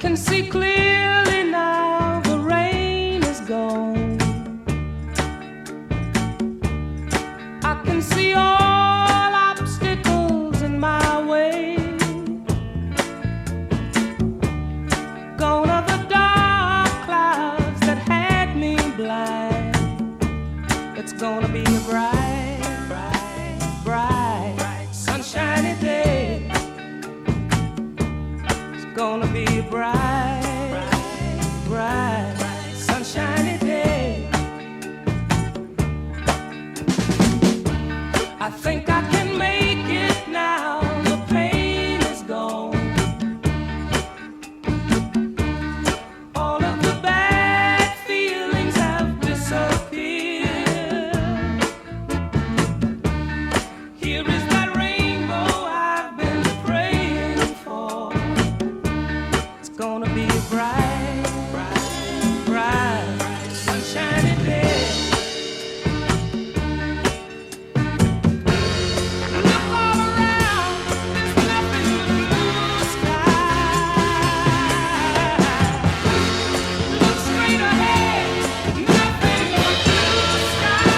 can see clearly now, the rain is gone. I can see all obstacles in my way. Gone are the dark clouds that had me blind. It's gonna be a bright, bright, bright, sunshiny day. It's gonna be a bright, bright, sunshiny day. I think I can make it now. The pain is gone. All of the bad feelings have disappeared. Here is that rainbow I've been praying for. It's gonna be a bright, bright, bright, sunshiny day. Look all around, there's nothing but blue sky. Look straight ahead, nothing but blue sky.